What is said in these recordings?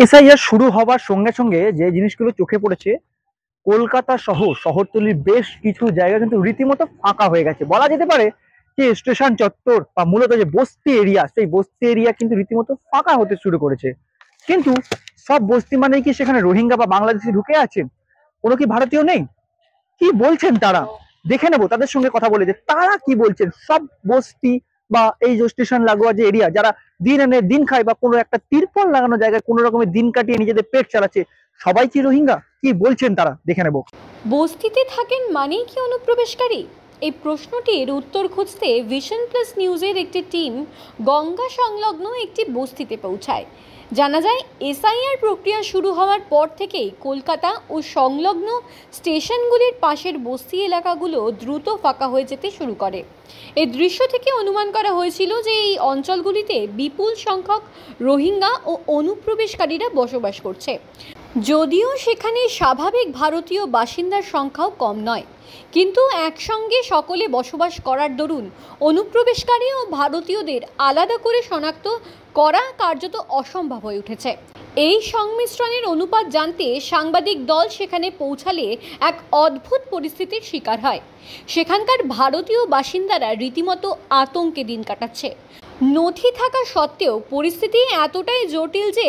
SIR শুরু হবার সঙ্গে সঙ্গে যে জিনিসগুলো চোখে পড়েছে, কলকাতা সহ শহরতলির বেশ কিছু জায়গা কিন্তু রীতিমতো ফাঁকা হয়ে গেছে। বলা যেতে পারে যে স্টেশন চত্বর বা মূলত যে বস্তি এরিয়া, সেই বস্তি এরিয়া কিন্তু রীতিমতো ফাঁকা হতে শুরু করেছে। কিন্তু সব বস্তি মানেই কি সেখানে রোহিঙ্গা বা বাংলাদেশি ঢুকে আছে? কোনো কি ভারতীয় নেই? কি বলছেন তারা? দেখে নেবো তাদের সঙ্গে কথা বলে যে তারা কি বলছেন। সব বস্তি বা এই যে স্টেশন লাগোয়া যে এরিয়া, যারা দিন এনে দিন খায় বা কোনো একটা তিরপল লাগানো জায়গায় কোনো রকমের দিন কাটিয়ে নিজেদের পেট চালাচ্ছে, সবাই কি রোহিঙ্গা? কি বলছেন তারা দেখে নেবো। বস্তিতে থাকেন মানেই কি অনুপ্রবেশকারী? এই প্রশ্নটির উত্তর খুঁজতে ভিশন প্লাস নিউজের একটি টিম গঙ্গা সংলগ্ন একটি বস্তিতে পৌঁছায়। জানা যায়, এসআইআর প্রক্রিয়া শুরু হওয়ার পর থেকেই কলকাতা ও সংলগ্ন স্টেশনগুলির পাশের বস্তি এলাকাগুলো দ্রুত ফাঁকা হয়ে যেতে শুরু করে। এই দৃশ্য থেকে অনুমান করা হয়েছিল যে এই অঞ্চলগুলিতে বিপুল সংখ্যক রোহিঙ্গা ও অনুপ্রবেশকারীরা বসবাস করছে। যদিও সেখানে স্বাভাবিক ভারতীয় বাসিন্দার সংখ্যাও কম নয়, কিন্তু একসঙ্গে সকলে বসবাস করার দরুন অনুপ্রবেশকারী ও ভারতীয়দের আলাদা করে শনাক্ত করা কার্যত অসম্ভব হয়ে উঠেছে। এই সংমিশ্রণের অনুপাত জানতে সাংবাদিক দল সেখানে পৌঁছালে এক অদ্ভুত পরিস্থিতির শিকার হয়। সেখানকার ভারতীয় বাসিন্দারা রীতিমতো আতঙ্কে দিন কাটাচ্ছে। নথি থাকা সত্ত্বেও পরিস্থিতি এতটাই জটিল যে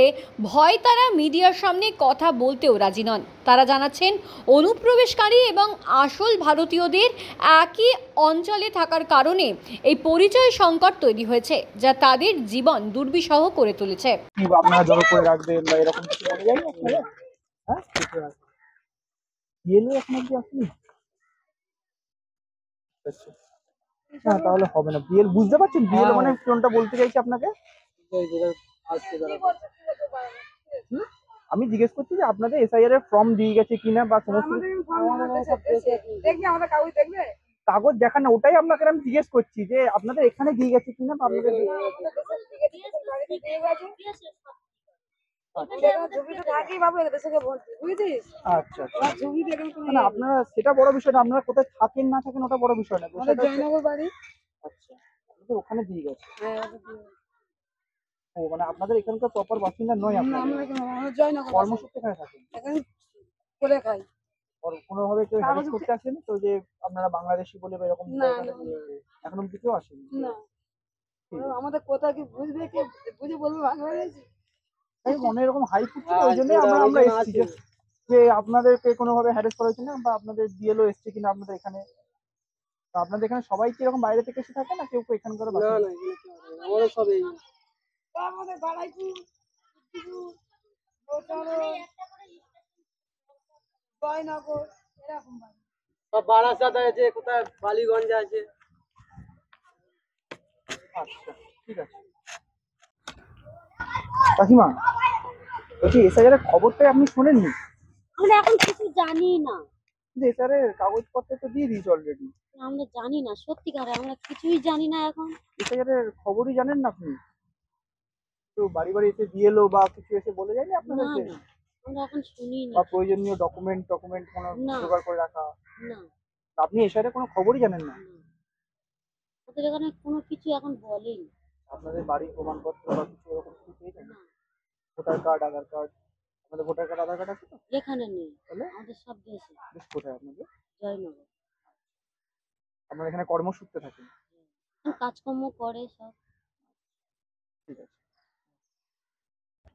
ভয় তারা মিডিয়ার সামনে কথা বলতেও রাজি নন। তারা জানাচ্ছেন, অনুপ্রবেশকারী এবং আসল ভারতীয়দের একই অঞ্চলে থাকার কারণে এই পরিচয় সংকট তৈরি হয়েছে, যা তাদের জীবন দুর্বিষহ করে তুলেছে। আপনারা জড়ো করে রাখবেন বা এরকম কিছু বলে যায়নি আপনারা? হ্যাঁ, বিএলও এখন অব্দি আসেনি? না, তাহলে হবে না। বিএল বুঝতে পারছেন, বিএল মানে কোনটা বলতে চাইছি আপনাকে। আমি জিজ্ঞেস করছি যে আপনাদের এসআইআর এর ফর্ম দিয়ে গেছে কিনা বা সমস্ত কাগজ দেখান না, ওটাই আপনাকে আমি জিজ্ঞেস করছি যে আপনাদের এখানে দিয়ে গেছে কিনা বা আপনাদের আচ্ছা আচ্ছা, না আপনারা সেটা বড় বিষয় না, আপনারা কোথায় থাকেন না থাকেন ওটা বড় বিষয় না। জয়নগর বাড়ি। আচ্ছা, আপনাদের ওখানে দিয়ে গেছে। ও মানে আপনাদের এখানকার প্রপার বাসিন্দা নয় আপনারা? জয়নগর। কর্মসূত্রে এখানে থাকেন? এখানে করে খাই। কোনোভাবে কেউ হ্যারাস করতে আসেনি তো যে আপনারা বাংলাদেশি বলে বা এরকম? এখনো কিছু আসেনি না। আমাদের কথা কি বুঝবে, কে বুঝে বলবে বাংলাদেশি? মনে এরকম হাই ফুটছে, ওই জন্যই আমরা এসেছি যে আপনাদেরকে কোনোভাবে হ্যারাস করা হয়েছে না বা আপনাদের বিএলও এসছে কিনা আপনাদের এখানে। আপনাদের এখানে সবাই কি এরকম বাইরে থেকে এসে থাকে না কেউ এখানকার? না না, আমাদের সব এই আমাদের বাড়াইপুর জয়নগর এরকম সব বারাসাত আছে, কোথায় বালিগঞ্জ আছে। আচ্ছা ঠিক আছে কাকিমা, বলছি এসআইআর এর খবরটাই আপনি শোনেননি? আমরা এখন কিছু জানি না। এসআইআর এর কাগজপত্র তো দিয়ে দিয়েছে অলরেডি। আমরা জানি না, সত্যিকারে আমরা কিছুই জানি না। এখন এসআইআর এর খবরই জানেন না আপনি? তো বাড়ি বাড়ি এসে বিএলও বা কিছু এসে বলে যায়নি আপনাদেরকে? আমরা এখন শুনিনি। বা প্রয়োজনীয় ডকুমেন্ট কোনো জোগাড় করে রাখা? না। আপনি এসআইআর এর কোনো খবরই জানেন না? আমাদের এখানে কোনো কিছু এখন বলেনি। আপনাদের বাড়ির প্রমাণপত্র বা কিছু এরকম কিছু পেয়েছেন? ভোটার কার্ড, আধার কার্ড? আমাদের ভোটার কার্ড, আধার কার্ড আছে তো? এখানে নেই, আমাদের সব দেশে। বেশ, কোথায় আপনাদের? জয়নগর। আপনারা এখানে কর্মসূত্রে থাকেন? কাজকর্ম করে সব। ঠিক আছে।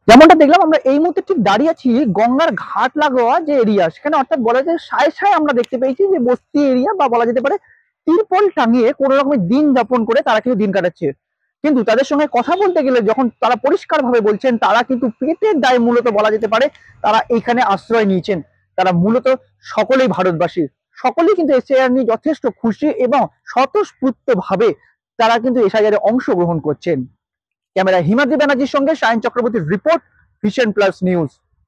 যেমনটা দেখলাম, আমরা এই মুহূর্তে ঠিক দাঁড়িয়ে আছি গঙ্গার ঘাট লাগোয়া যে এরিয়া, সেখানে অর্থাৎ বলা যায় সায় সায় আমরা দেখতে পেয়েছি যে বস্তি এরিয়া বা বলা যেতে পারে তিরপল টাঙিয়ে কোন রকমের দিন যাপন করে তারা কিন্তু দিন কাটাচ্ছে। কিন্তু তাদের সঙ্গে কথা বলতে গেলে যখন তারা পরিষ্কার ভাবে বলছেন, তারা কিন্তু পেটের দায়ে মূলত বলা যেতে পারে তারা এখানে আশ্রয় নিয়েছেন। তারা মূলত সকলেই ভারতবাসী, সকলেই কিন্তু এসআইআর নিয়ে যথেষ্ট খুশি এবং স্বতঃস্ফূর্ত ভাবে তারা কিন্তু এসআইআর অংশগ্রহণ করছেন। ক্যামেরা হিমাদ্রি ব্যানার্জির সঙ্গে সায়ন চক্রবর্তীর রিপোর্ট, ভিশন প্লাস নিউজ।